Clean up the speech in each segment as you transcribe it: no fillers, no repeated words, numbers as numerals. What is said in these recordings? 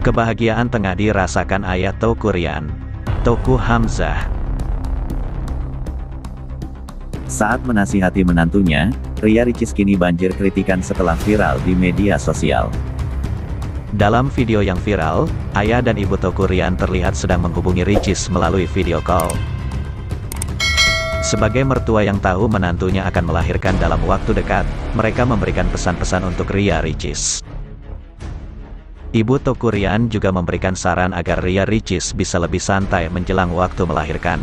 Kebahagiaan tengah dirasakan ayah Teuku Ryan, Teuku Hamzah. Saat menasihati menantunya, Ria Ricis kini banjir kritikan setelah viral di media sosial. Dalam video yang viral, ayah dan ibu Teuku Ryan terlihat sedang menghubungi Ricis melalui video call. Sebagai mertua yang tahu menantunya akan melahirkan dalam waktu dekat, mereka memberikan pesan-pesan untuk Ria Ricis. Ibu Teuku Ryan juga memberikan saran agar Ria Ricis bisa lebih santai menjelang waktu melahirkan.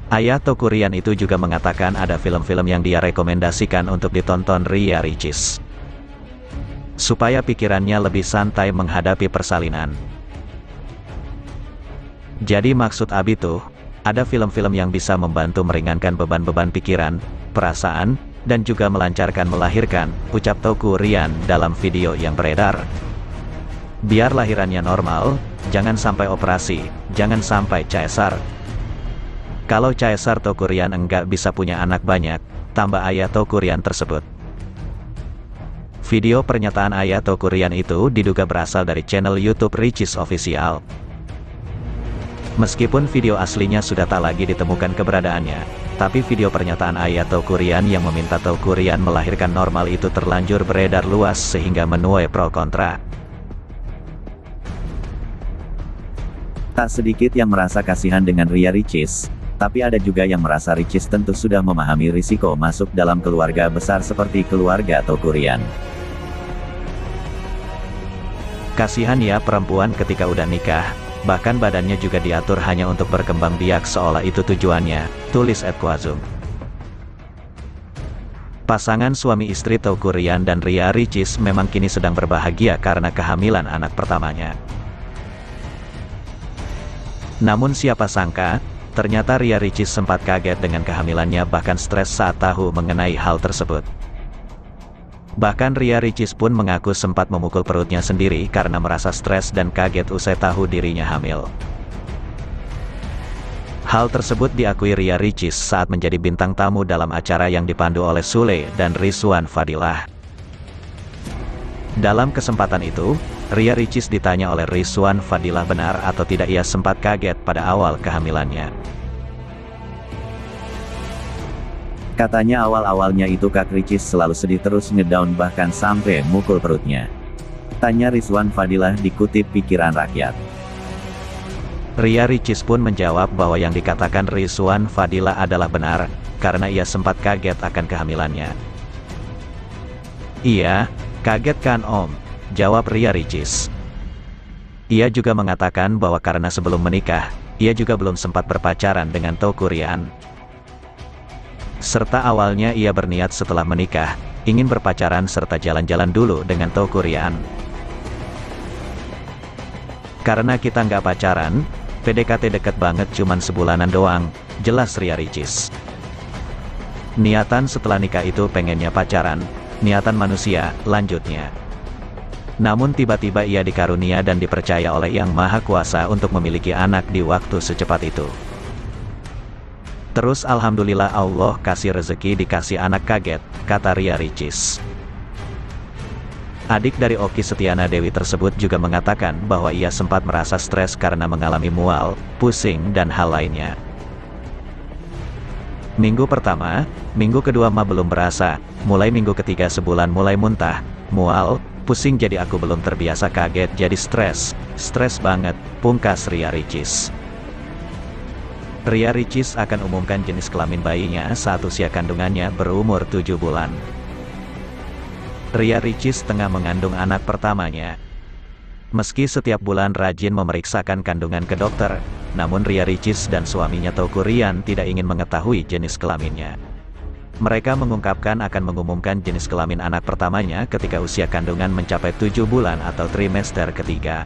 Ayah Teuku Ryan itu juga mengatakan ada film-film yang dia rekomendasikan untuk ditonton Ria Ricis, supaya pikirannya lebih santai menghadapi persalinan. Jadi maksud Abi tuh, ada film-film yang bisa membantu meringankan beban-beban pikiran, perasaan, dan juga melancarkan melahirkan, ucap Teuku Ryan dalam video yang beredar. Biar lahirannya normal, jangan sampai operasi, jangan sampai caesar. Kalau caesar Teuku Ryan enggak bisa punya anak banyak, tambah ayah Teuku Ryan tersebut. Video pernyataan ayah Teuku Ryan itu diduga berasal dari channel YouTube Ricis Official. Meskipun video aslinya sudah tak lagi ditemukan keberadaannya, tapi video pernyataan ayah Teuku Ryan yang meminta Teuku Ryan melahirkan normal itu terlanjur beredar luas sehingga menuai pro kontra. Tak sedikit yang merasa kasihan dengan Ria Ricis, tapi ada juga yang merasa Ricis tentu sudah memahami risiko masuk dalam keluarga besar seperti keluarga Teuku Ryan. Kasihan ya perempuan ketika udah nikah, bahkan badannya juga diatur hanya untuk berkembang biak seolah itu tujuannya, tulis @kuazum. Pasangan suami istri Teuku Ryan dan Ria Ricis memang kini sedang berbahagia karena kehamilan anak pertamanya. Namun siapa sangka, ternyata Ria Ricis sempat kaget dengan kehamilannya bahkan stres saat tahu mengenai hal tersebut. Bahkan Ria Ricis pun mengaku sempat memukul perutnya sendiri karena merasa stres dan kaget usai tahu dirinya hamil. Hal tersebut diakui Ria Ricis saat menjadi bintang tamu dalam acara yang dipandu oleh Sule dan Rizwan Fadilah. Dalam kesempatan itu, Ria Ricis ditanya oleh Rizwan Fadilah benar atau tidak ia sempat kaget pada awal kehamilannya. Katanya awal-awalnya itu Kak Ricis selalu sedih terus ngedown bahkan sampai mukul perutnya. Tanya Rizwan Fadilah dikutip Pikiran Rakyat. Ria Ricis pun menjawab bahwa yang dikatakan Rizwan Fadilah adalah benar, karena ia sempat kaget akan kehamilannya. Iya, kaget kan Om? Jawab Ria Ricis. Ia juga mengatakan bahwa karena sebelum menikah, ia juga belum sempat berpacaran dengan Teuku Ryan. Serta awalnya ia berniat setelah menikah, ingin berpacaran serta jalan-jalan dulu dengan Teuku Ryan. Karena kita nggak pacaran, PDKT deket banget cuman sebulanan doang, jelas Ria Ricis. Niatan setelah nikah itu pengennya pacaran, niatan manusia, lanjutnya. Namun tiba-tiba ia dikarunia dan dipercaya oleh Yang Maha Kuasa untuk memiliki anak di waktu secepat itu. Terus alhamdulillah Allah kasih rezeki dikasih anak kaget, kata Ria Ricis. Adik dari Okky Setiana Dewi tersebut juga mengatakan bahwa ia sempat merasa stres karena mengalami mual, pusing dan hal lainnya. Minggu pertama, minggu kedua mah belum berasa, mulai minggu ketiga sebulan mulai muntah, mual, pusing jadi aku belum terbiasa kaget jadi stres banget, pungkas Ria Ricis. Ria Ricis akan umumkan jenis kelamin bayinya saat usia kandungannya berumur 7 bulan. Ria Ricis tengah mengandung anak pertamanya. Meski setiap bulan rajin memeriksakan kandungan ke dokter, namun Ria Ricis dan suaminya Teuku Ryan tidak ingin mengetahui jenis kelaminnya. Mereka mengungkapkan akan mengumumkan jenis kelamin anak pertamanya ketika usia kandungan mencapai 7 bulan atau trimester ketiga.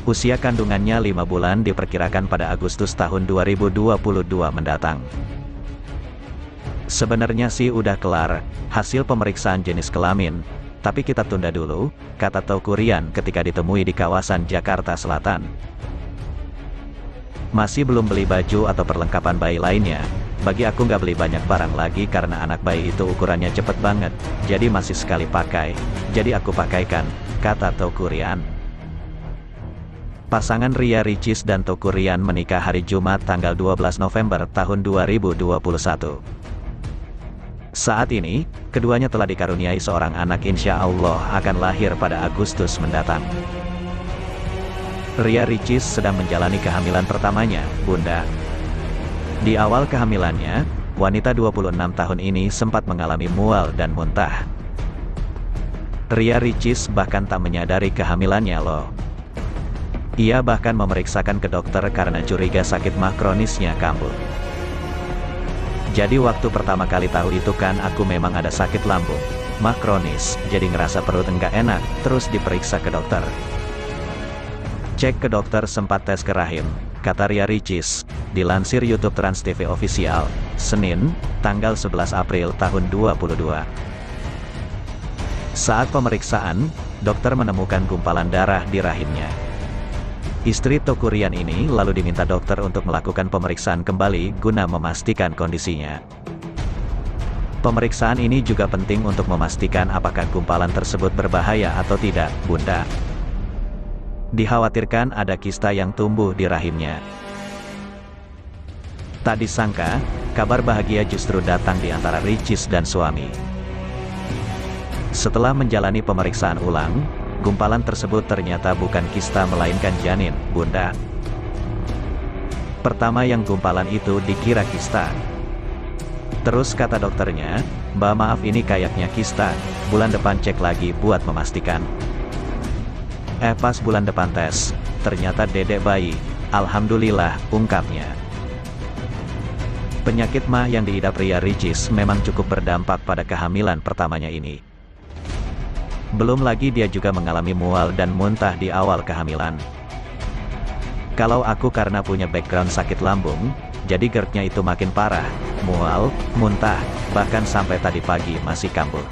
Usia kandungannya 5 bulan diperkirakan pada Agustus tahun 2022 mendatang. Sebenarnya sih udah kelar, hasil pemeriksaan jenis kelamin, tapi kita tunda dulu, kata Teuku Ryan ketika ditemui di kawasan Jakarta Selatan. Masih belum beli baju atau perlengkapan bayi lainnya, bagi aku nggak beli banyak barang lagi karena anak bayi itu ukurannya cepet banget, jadi masih sekali pakai, jadi aku pakaikan, kata Teuku Ryan. Pasangan Ria Ricis dan Teuku Ryan menikah hari Jumat tanggal 12 November tahun 2021. Saat ini, keduanya telah dikaruniai seorang anak, insya Allah akan lahir pada Agustus mendatang. Ria Ricis sedang menjalani kehamilan pertamanya, Bunda. Di awal kehamilannya, wanita 26 tahun ini sempat mengalami mual dan muntah. Ria Ricis bahkan tak menyadari kehamilannya loh. Ia bahkan memeriksakan ke dokter karena curiga sakit mah kronisnya kambuh. Jadi waktu pertama kali tahu itu kan aku memang ada sakit lambung, mah kronis, jadi ngerasa perut enggak enak, terus diperiksa ke dokter. Cek ke dokter sempat tes ke rahim, kata Ria Ricis, dilansir YouTube Trans TV Official, Senin, tanggal 11 April tahun 2022. Saat pemeriksaan, dokter menemukan gumpalan darah di rahimnya. Istri Teuku Ryan ini lalu diminta dokter untuk melakukan pemeriksaan kembali guna memastikan kondisinya. Pemeriksaan ini juga penting untuk memastikan apakah gumpalan tersebut berbahaya atau tidak, Bunda. Dikhawatirkan ada kista yang tumbuh di rahimnya. Tak disangka, kabar bahagia justru datang di antara Ricis dan suami. Setelah menjalani pemeriksaan ulang, gumpalan tersebut ternyata bukan kista melainkan janin, Bunda. Pertama yang gumpalan itu dikira kista. Terus kata dokternya, "Mbak, maaf ini kayaknya kista, bulan depan cek lagi buat memastikan." Pas bulan depan tes, ternyata dedek bayi, alhamdulillah, ungkapnya. Penyakit mah yang diidap Ria Ricis memang cukup berdampak pada kehamilan pertamanya ini. Belum lagi dia juga mengalami mual dan muntah di awal kehamilan. Kalau aku karena punya background sakit lambung, jadi GERD-nya itu makin parah, mual, muntah, bahkan sampai tadi pagi masih kambuh.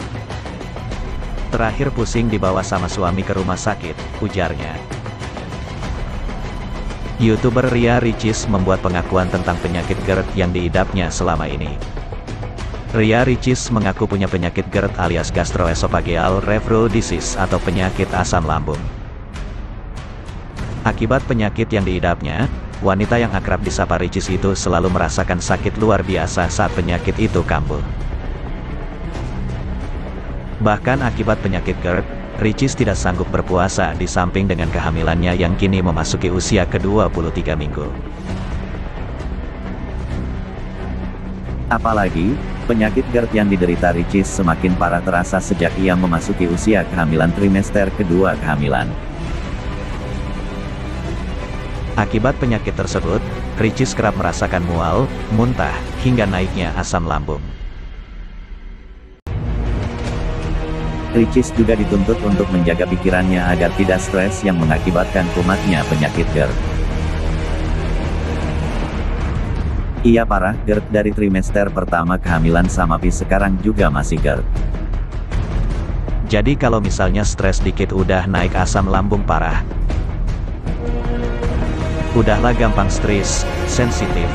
Terakhir pusing dibawa sama suami ke rumah sakit, ujarnya. YouTuber Ria Ricis membuat pengakuan tentang penyakit GERD yang diidapnya selama ini. Ria Ricis mengaku punya penyakit GERD alias gastroesophageal reflux disease atau penyakit asam lambung. Akibat penyakit yang diidapnya, wanita yang akrab disapa Ricis itu selalu merasakan sakit luar biasa saat penyakit itu kambuh. Bahkan akibat penyakit GERD, Ricis tidak sanggup berpuasa di samping dengan kehamilannya yang kini memasuki usia ke-23 minggu. Apalagi, penyakit GERD yang diderita Ricis semakin parah terasa sejak ia memasuki usia kehamilan trimester kedua kehamilan. Akibat penyakit tersebut, Ricis kerap merasakan mual, muntah, hingga naiknya asam lambung. Ricis juga dituntut untuk menjaga pikirannya agar tidak stres yang mengakibatkan kumatnya penyakit GERD. Ia parah GERD dari trimester pertama kehamilan sampai sekarang juga masih GERD. Jadi kalau misalnya stres dikit udah naik asam lambung parah. Udahlah gampang stres, sensitif,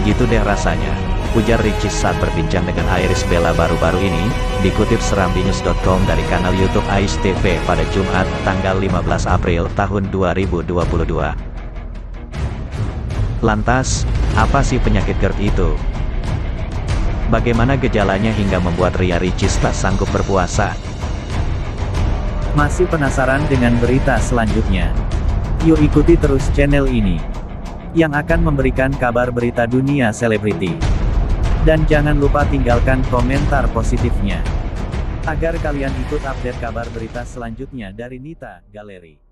gitu deh rasanya, ujar Ricis saat berbincang dengan Iris Bella baru-baru ini, dikutip serambinews.com dari kanal YouTube Ais TV pada Jumat, tanggal 15 April tahun 2022. Lantas, apa sih penyakit GERD itu? Bagaimana gejalanya hingga membuat Ria Ricis tak sanggup berpuasa? Masih penasaran dengan berita selanjutnya? Yuk ikuti terus channel ini, yang akan memberikan kabar berita dunia selebriti. Dan jangan lupa tinggalkan komentar positifnya, agar kalian ikut update kabar berita selanjutnya dari Nita Galeri.